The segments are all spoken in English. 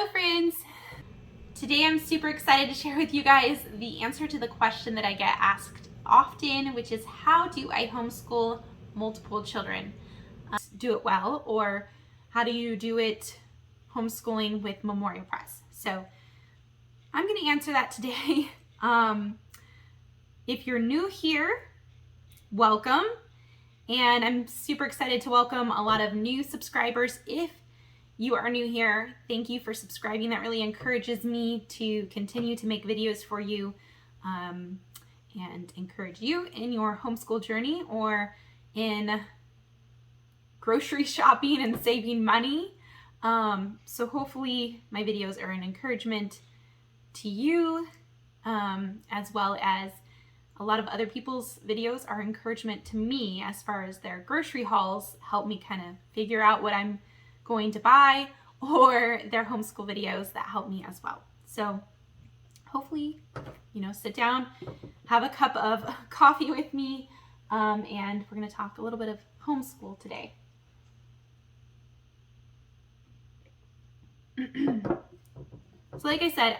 Hello friends! Today I'm super excited to share with you guys the answer to the question that I get asked often, which is how do I homeschool multiple children? Do it well, or how do you do it homeschooling with Memorial Press? So I'm going to answer that today. If you're new here, welcome. And I'm super excited to welcome a lot of new subscribers. If you are new here, thank you for subscribing. That really encourages me to continue to make videos for you and encourage you in your homeschool journey or in grocery shopping and saving money. So hopefully my videos are an encouragement to you, as well as a lot of other people's videos are encouragement to me as far as their grocery hauls help me kind of figure out what I'm going to buy, or their homeschool videos that help me as well. So hopefully, sit down, have a cup of coffee with me, and we're going to talk a little bit of homeschool today. So like I said,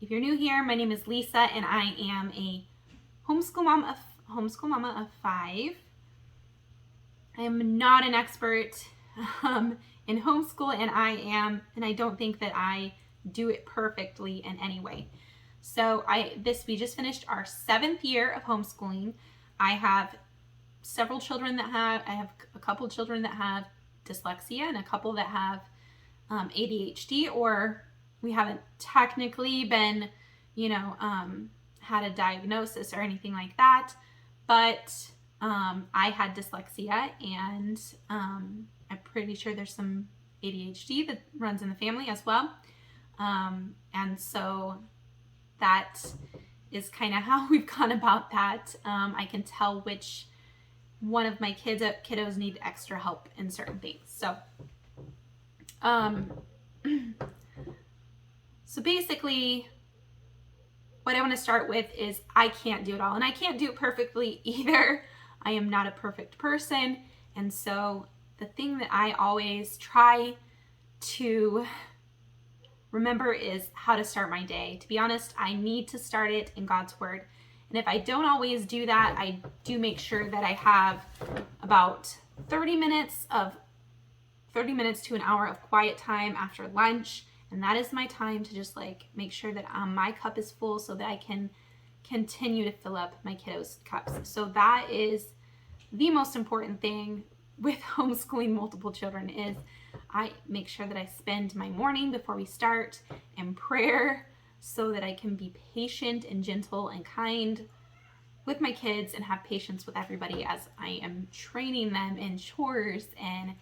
if you're new here, my name is Lisa and I am a homeschool mama of 5. I am not an expert in homeschool, and I don't think that I do it perfectly in any way. So we just finished our 7th year of homeschooling. I have several children I have a couple children that have dyslexia and a couple that have ADHD, or we haven't technically been, had a diagnosis or anything like that, but I had dyslexia, and I'm pretty sure there's some ADHD that runs in the family as well. And so that is kind of how we've gone about that. I can tell which one of my kiddos need extra help in certain things. So, so basically, what I want to start with is I can't do it all, and I can't do it perfectly either. I am not a perfect person, and so the thing that I always try to remember is how to start my day. To be honest, I need to start it in God's Word, and if I don't always do that, I do make sure that I have about 30 minutes to an hour of quiet time after lunch. And that is my time to just make sure that my cup is full so that I can continue to fill up my kiddos' cups. So that is the most important thing with homeschooling multiple children is I make sure that I spend my morning before we start in prayer so that I can be patient and gentle and kind with my kids and have patience with everybody as I am training them in chores and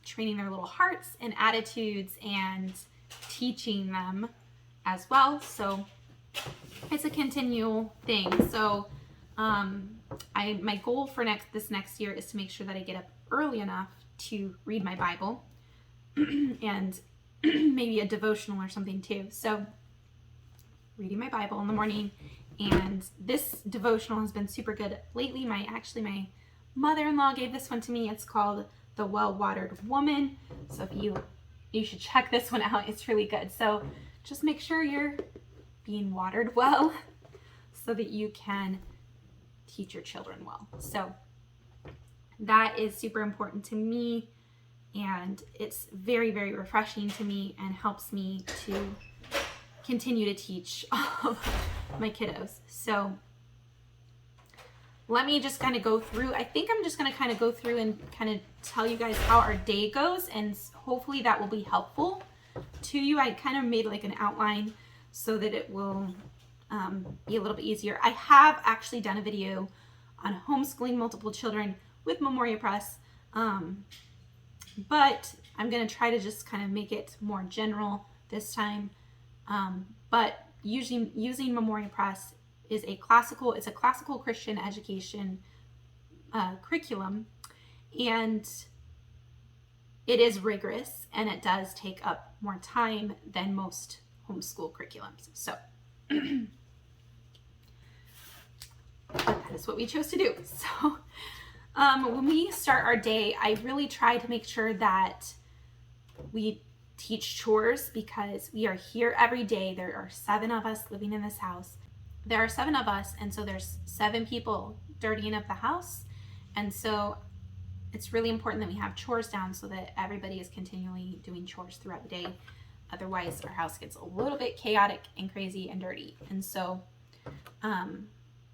training their little hearts and attitudes and teaching them as well. So it's a continual thing. So my goal for this next year is to make sure that I get up early enough to read my Bible and maybe a devotional or something too. So reading my Bible in the morning, and this devotional has been super good lately. My mother-in-law gave this one to me. It's called The Well-Watered Woman. So if you should check this one out. It's really good. So just make sure you're being watered well so that you can teach your children well. So that is super important to me, and it's very, very refreshing to me and helps me to continue to teach all of my kiddos. So let me just kind of go through. I think I'm just going to kind of go through and kind of tell you guys how our day goes, and hopefully that will be helpful to you. I kind of made an outline so that it will be a little bit easier. I have actually done a video on homeschooling multiple children with Memorial Press, but I'm going to try to just kind of make it more general this time. But using Memorial Press is a classical Christian education curriculum, and it is rigorous, and it does take up more time than most homeschool curriculums. So that is what we chose to do. So when we start our day, I really try to make sure that we teach chores because we are here every day. There are 7 of us living in this house. There are 7 of us, and so there's 7 people dirtying up the house. And so it's really important that we have chores down so that everybody is continually doing chores throughout the day. Otherwise, our house gets a little bit chaotic and crazy and dirty. And so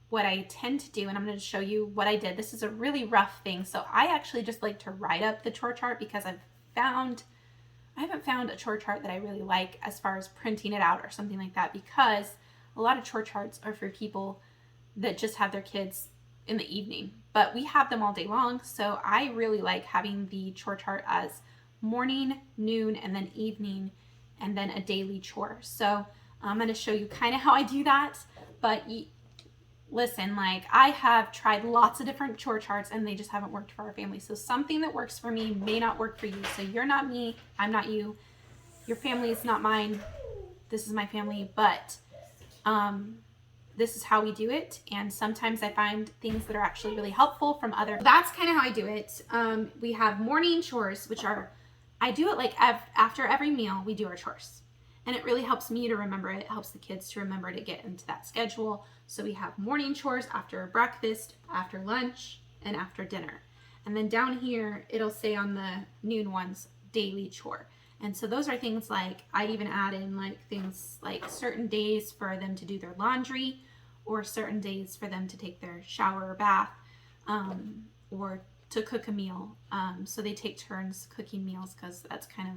what I tend to do, and I'm going to show you what I did. This is a really rough thing. So I actually just like to write up the chore chart because I haven't found a chore chart that I really like as far as printing it out or something like that, because a lot of chore charts are for people that just have their kids in the evening, but we have them all day long. So I really like having the chore chart as morning, noon, and then evening, and then a daily chore. So I'm going to show you kind of how I do that. But listen, like, I have tried lots of different chore charts and they just haven't worked for our family. So something that works for me may not work for you. So you're not me, I'm not you. Your family is not mine. This is my family, but this is how we do it. And sometimes I find things that are actually really helpful from other. That's kind of how I do it. We have morning chores, which are, I do it like after every meal, we do our chores. And it really helps me to remember it. It helps the kids to remember to get into that schedule. So we have morning chores after breakfast, after lunch, and after dinner. And then down here, it'll say on the noon ones, daily chore. And so those are things like, I even add in like things like certain days for them to do their laundry, or certain days for them to take their shower or bath, or to cook a meal. So they take turns cooking meals because that's kind of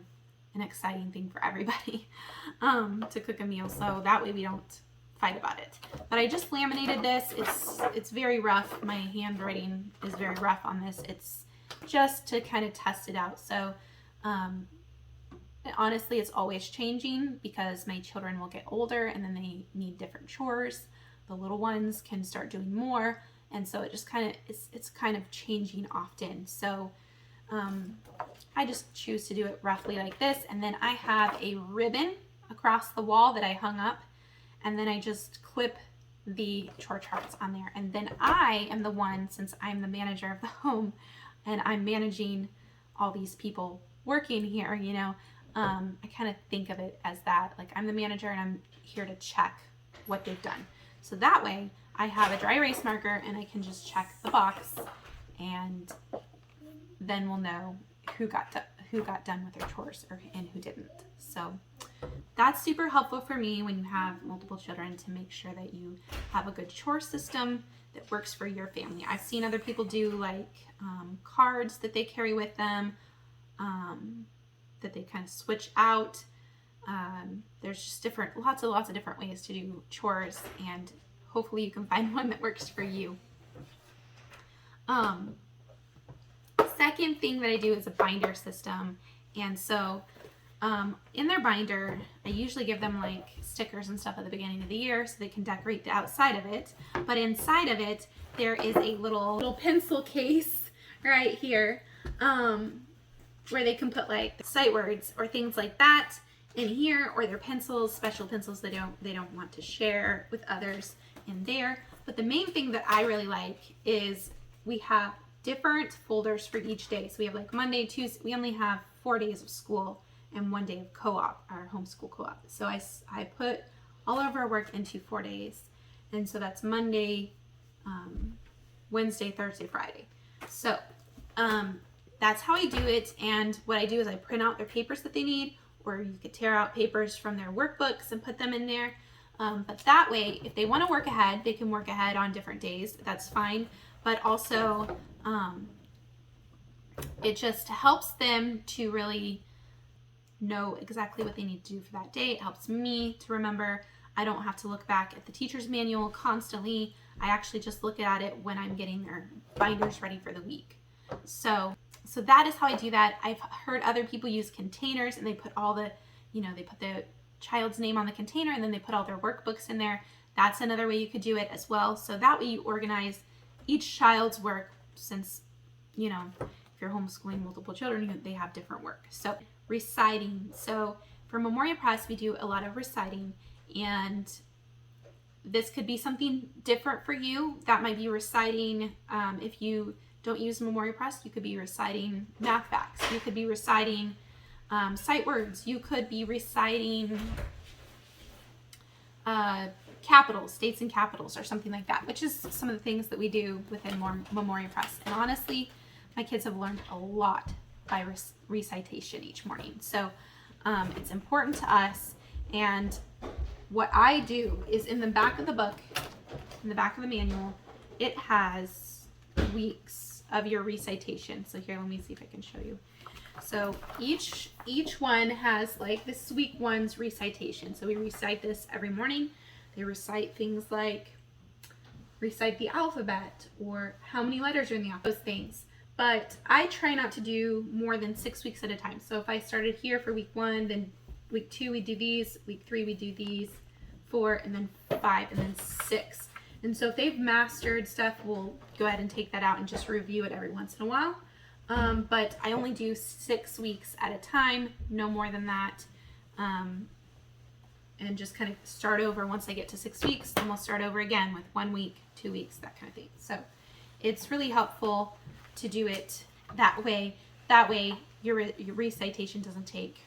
an exciting thing for everybody, to cook a meal. So that way we don't fight about it. But I just laminated this. It's very rough. My handwriting is very rough on this. It's just to kind of test it out. So honestly, it's always changing because my children will get older and then they need different chores. The little ones can start doing more. And so it just kind of, it's kind of changing often. So I just choose to do it roughly like this. And then I have a ribbon across the wall that I hung up. And then I just clip the chore charts on there. And then I am the one, since I'm the manager of the home and I'm managing all these people working here, you know, I kind of think of it as that. Like, I'm the manager and I'm here to check what they've done. So that way I have a dry erase marker and I can just check the box, and then we'll know who got done with their chores and who didn't. So that's super helpful for me when you have multiple children, to make sure that you have a good chore system that works for your family. I've seen other people do like cards that they carry with them, that they kind of switch out. There's just lots of different ways to do chores, and hopefully you can find one that works for you. Second thing that I do is a binder system. And so in their binder, I usually give them like stickers and stuff at the beginning of the year so they can decorate the outside of it. But inside of it, there is a little pencil case right here, where they can put like sight words or things like that in here, or their pencils, special pencils they don't want to share with others in there. But the main thing that I really like is we have different folders for each day. So we have like Monday, Tuesday, we only have 4 days of school and 1 day of co-op, our homeschool co-op. So I put all of our work into 4 days. And so that's Monday, Wednesday, Thursday, Friday. So that's how I do it. And what I do is I print out their papers that they need, or you could tear out papers from their workbooks and put them in there. But that way, if they want to work ahead, they can work ahead on different days. That's fine. But also, it just helps them to really know exactly what they need to do for that day. It helps me to remember. I don't have to look back at the teacher's manual constantly. I actually just look at it when I'm getting their binders ready for the week. So that is how I do that. I've heard other people use containers, and they put all the, they put the child's name on the container and then they put all their workbooks in there. That's another way you could do it as well. So that way you organize each child's work, since, if you're homeschooling multiple children, they have different work. So reciting. So for Memoria Press, we do a lot of reciting, and this could be something different for you. That might be reciting, if you don't use Memoria Press, you could be reciting math facts. You could be reciting Sight words, you could be reciting capitals, states and capitals, or something like that, which is some of the things that we do within Memorial Press. And honestly, my kids have learned a lot by recitation each morning. So it's important to us. And what I do is in the back of the book, in the back of the manual, it has weeks of your recitation. So here, let me see if I can show you. So each one has like this week one's recitation. So we recite this every morning. They recite things like recite the alphabet or how many letters are in the alphabet, those things. But I try not to do more than 6 weeks at a time. So if I started here for week 1, then week 2 we do these, week 3 we do these, 4, and then 5, and then 6. And so if they've mastered stuff, we'll go ahead and take that out and just review it every once in a while. But I only do 6 weeks at a time, no more than that. And just kind of start over once I get to 6 weeks, then we'll start over again with 1 week, 2 weeks, that kind of thing. So it's really helpful to do it that way. That way your recitation doesn't take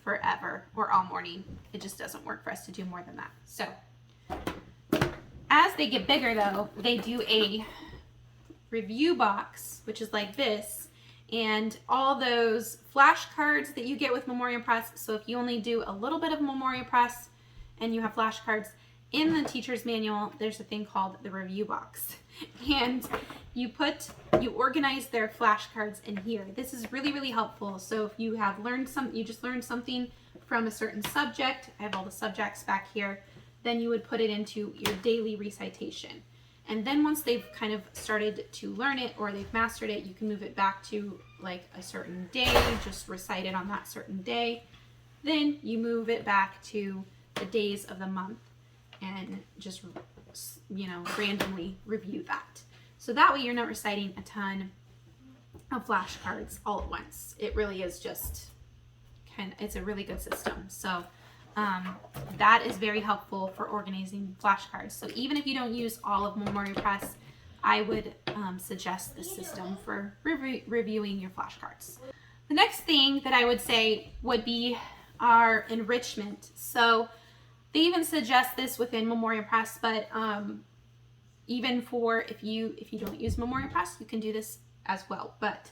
forever or all morning. It just doesn't work for us to do more than that. So as they get bigger though, they do a review box, which is like this, and all those flashcards that you get with Memorial Press. So if you only do a little bit of Memorial Press and you have flashcards, in the teacher's manual, there's a thing called the review box. And you organize their flashcards in here. This is really, really helpful. So if you have learned you just learned something from a certain subject, I have all the subjects back here, then you would put it into your daily recitation. And then once they've kind of started to learn it or they've mastered it, you can move it back to like a certain day, just recite it on that certain day. Then you move it back to the days of the month and just, randomly review that. So that way you're not reciting a ton of flashcards all at once. It really is just it's a really good system. So that is very helpful for organizing flashcards. So even if you don't use all of Memorial Press, I would suggest this system for reviewing your flashcards. The next thing that I would say would be our enrichment. So they even suggest this within Memorial Press, but even for if you don't use Memorial Press, you can do this as well. But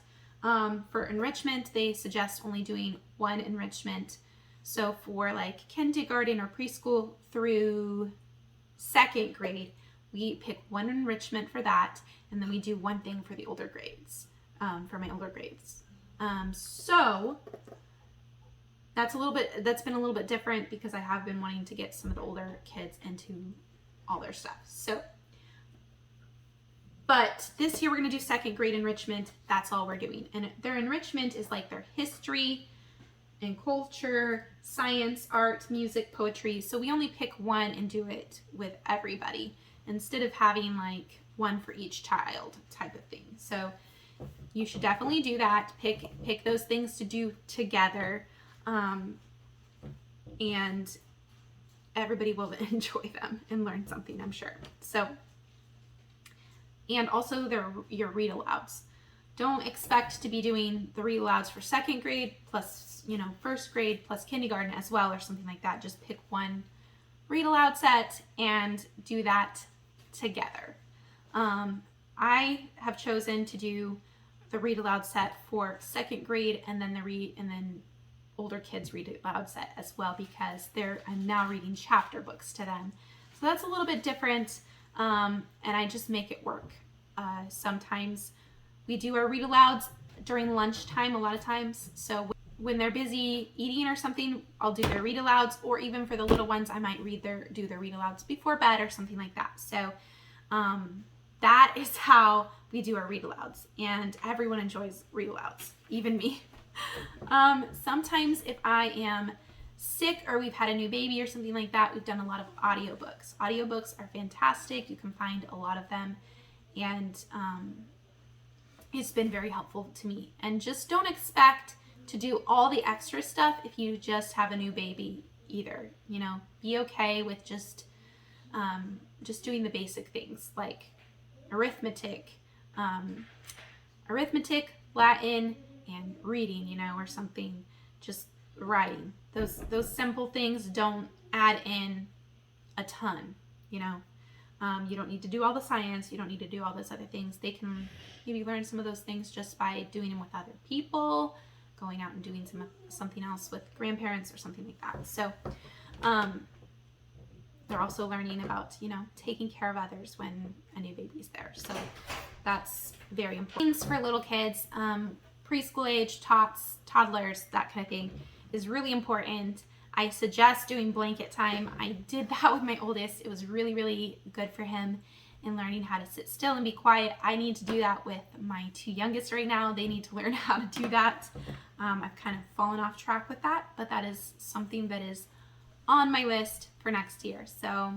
for enrichment, they suggest only doing one enrichment. So for like kindergarten or preschool through 2nd grade, we pick one enrichment for that, and then we do one thing for the older grades, for my older grades. So that's been a little bit different because I have been wanting to get some of the older kids into all their stuff. So, but this year we're going to do 2nd grade enrichment. That's all we're doing. And their enrichment is like their history and culture, science, art, music, poetry. So we only pick one and do it with everybody instead of having like one for each child type of thing. So you should definitely do that. Pick those things to do together. And everybody will enjoy them and learn something, I'm sure. So, and also your read alouds. Don't expect to be doing the read alouds for 2nd grade plus, 1st grade plus kindergarten as well or something like that. Just pick one read aloud set and do that together. I have chosen to do the read aloud set for 2nd grade and then older kids read it loud set as well because I'm now reading chapter books to them. So that's a little bit different, and I just make it work. Sometimes we do our read alouds during lunchtime a lot of times. So when they're busy eating or something, I'll do their read alouds, or even for the little ones, I might do their read alouds before bed or something like that. So that is how we do our read alouds, and everyone enjoys read alouds, even me. Sometimes if I am sick or we've had a new baby or something like that, we've done a lot of audiobooks. Audiobooks are fantastic. You can find a lot of them, and it's been very helpful to me. And just don't expect to do all the extra stuff if you just have a new baby either. Be okay with just doing the basic things like arithmetic, Latin, and reading, or something just writing. Those simple things don't add in a ton, you know. You don't need to do all the science. You don't need to do all those other things. They can maybe learn some of those things just by doing them with other people, going out and doing something else with grandparents or something like that. So they're also learning about, you know, taking care of others when a new baby's there. So that's very important. Things for little kids, preschool age, tots, toddlers, that kind of thing is really important. I suggest doing blanket time. I did that with my oldest. It was really, really good for him in learning how to sit still and be quiet. I need to do that with my two youngest right now. They need to learn how to do that. I've kind of fallen off track with that, but that is something that is on my list for next year. So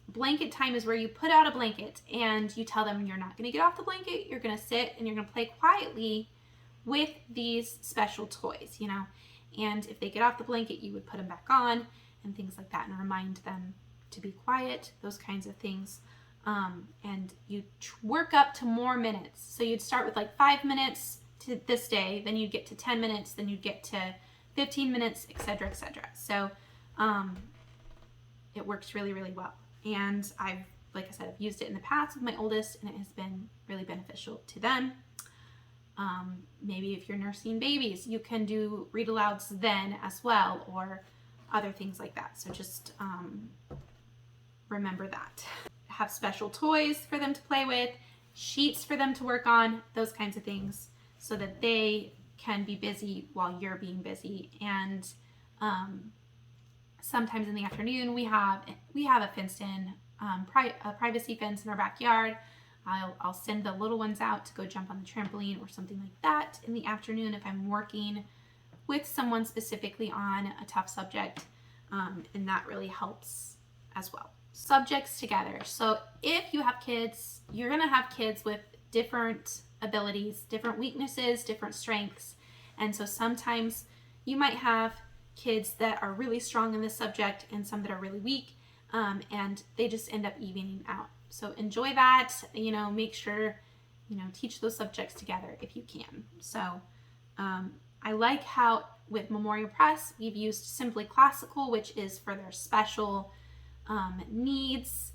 blanket time is where you put out a blanket and you tell them you're not going to get off the blanket. You're going to sit and you're going to play quietly with these special toys, you know. And if they get off the blanket, you would put them back on and things like that and remind them to be quiet, those kinds of things. And you work up to more minutes. So you'd start with like 5 minutes to this day, then you'd get to 10 minutes, then you'd get to 15 minutes, etc., etc. So it works really, really well. And like I said, I've used it in the past with my oldest, and it has been really beneficial to them. Maybe if you're nursing babies, you can do read alouds then as well, or other things like that. So just remember that. Have special toys for them to play with, sheets for them to work on, those kinds of things, so that they can be busy while you're being busy. And sometimes in the afternoon we have a fenced-in privacy fence in our backyard. I'll send the little ones out to go jump on the trampoline or something like that in the afternoon if I'm working with someone specifically on a tough subject, and that really helps as well. Subjects together. So if you have kids, you're going to have kids with different abilities, different weaknesses, different strengths. And so sometimes you might have kids that are really strong in this subject and some that are really weak, and they just end up evening out. So enjoy that, you know, make sure, you know, teach those subjects together if you can. So I like how with Memorial Press, we've used Simply Classical, which is for their special needs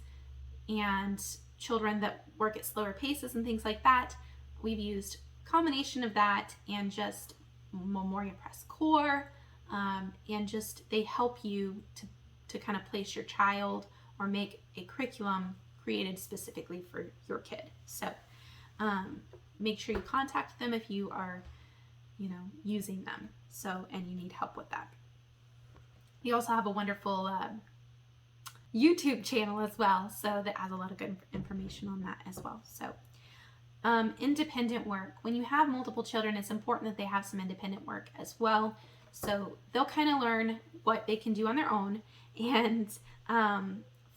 and children that work at slower paces and things like that. We've used a combination of that and just Memorial Press Core, and just they help you to kind of place your child or make a curriculum created specifically for your kid. So make sure you contact them if you are, you know, using them. So, and you need help with that. We also have a wonderful YouTube channel as well, so that has a lot of good information on that as well. So independent work. When you have multiple children, it's important that they have some independent work as well. So they'll kind of learn what they can do on their own. And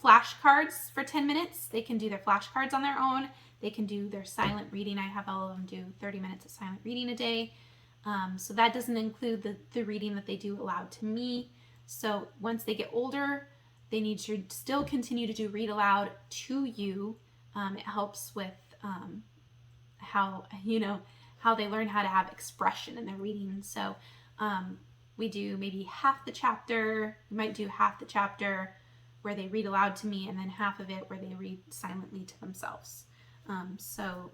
flashcards for 10 minutes. They can do their flashcards on their own. They can do their silent reading. I have all of them do 30 minutes of silent reading a day. So that doesn't include the reading that they do aloud to me. So once they get older, they need to still continue to do read aloud to you. It helps with how they learn how to have expression in their reading. So we do maybe half the chapter. We might do half the chapter where they read aloud to me, and then half of it where they read silently to themselves. So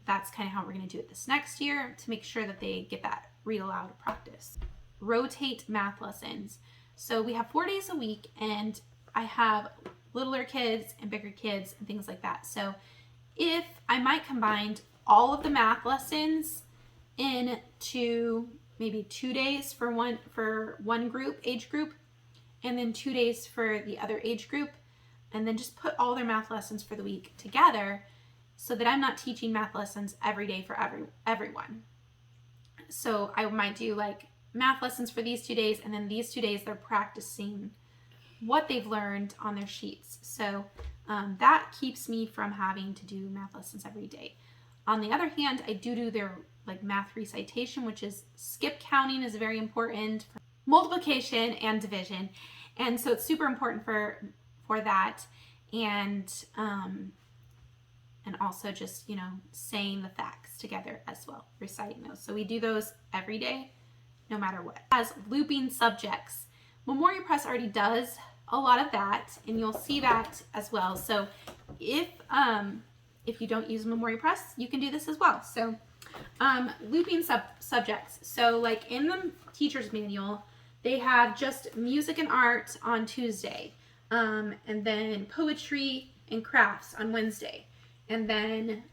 that's kind of how we're going to do it this next year to make sure that they get that read aloud practice. Rotate math lessons. So we have 4 days a week, and I have littler kids and bigger kids and things like that. So if I might combine all of the math lessons into maybe 2 days for one group, age group, and then 2 days for the other age group, and then just put all their math lessons for the week together so that I'm not teaching math lessons every day for everyone. So I might do like math lessons for these 2 days, and then these 2 days they're practicing what they've learned on their sheets. So that keeps me from having to do math lessons every day. On the other hand, I do their like math recitation, which is skip counting is very important for multiplication and division. And so it's super important for that. And also just, you know, saying the facts together as well, reciting those. So we do those every day. no matter what. As looping subjects, Memorial Press already does a lot of that, and you'll see that as well. So if you don't use Memorial Press, you can do this as well. So looping subjects. So like in the teacher's manual, they have just music and art on Tuesday, and then poetry and crafts on Wednesday, and then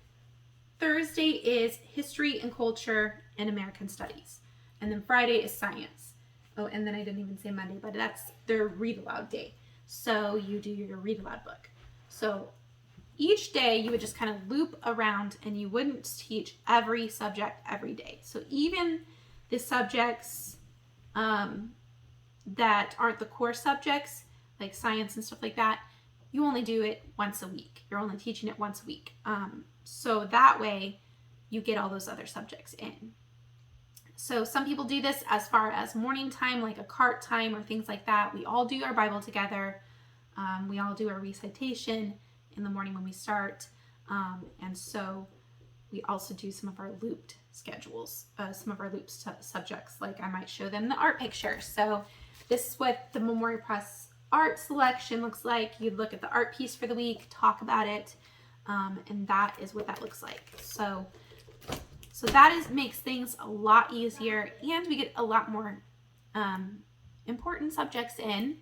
Thursday is history and culture and American studies, and then Friday is science. Oh, and then I didn't even say Monday, but that's their read aloud day. So you do your read aloud book. So each day you would just kind of loop around, and you wouldn't teach every subject every day. So even the subjects that aren't the core subjects, like science and stuff like that, you only do it once a week. You're only teaching it once a week. So that way you get all those other subjects in. So some people do this as far as morning time, like a cart time or things like that. We all do our Bible together. We all do our recitation in the morning when we start. And so we also do some of our looped schedules, some of our looped subjects, like I might show them the art picture. So this is what the Memorial Press art selection looks like. You'd look at the art piece for the week, talk about it, and that is what that looks like. So that makes things a lot easier, and we get a lot more important subjects in,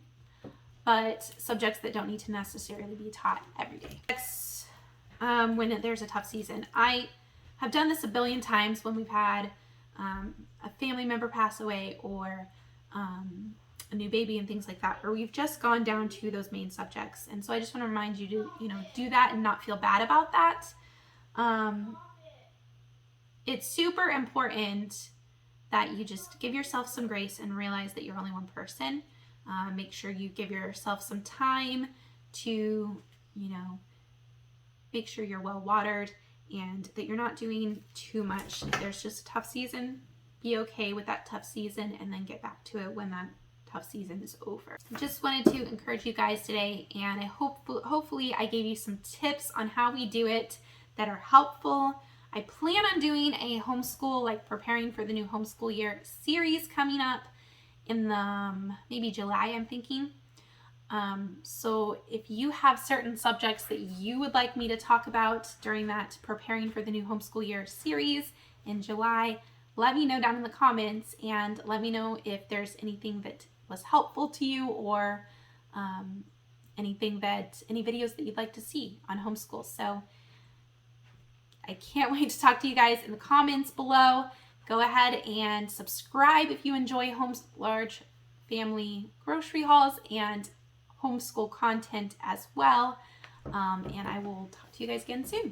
but subjects that don't need to necessarily be taught every day. Next, when there's a tough season. I have done this a billion times when we've had a family member pass away, or a new baby and things like that, where we've just gone down to those main subjects. And so I just want to remind you to, do that and not feel bad about that. It's super important that you just give yourself some grace and realize that you're only one person. Make sure you give yourself some time to, make sure you're well watered and that you're not doing too much. If there's just a tough season, be okay with that tough season and then get back to it when that tough season is over. I just wanted to encourage you guys today, and I hopefully I gave you some tips on how we do it that are helpful. I plan on doing a homeschool, like preparing for the new homeschool year series coming up in the maybe July, I'm thinking. So if you have certain subjects that you would like me to talk about during that preparing for the new homeschool year series in July, let me know down in the comments, and let me know if there's anything that was helpful to you, or any videos that you'd like to see on homeschool. So I can't wait to talk to you guys in the comments below. Go ahead and subscribe if you enjoy large family grocery hauls and homeschool content as well. And I will talk to you guys again soon.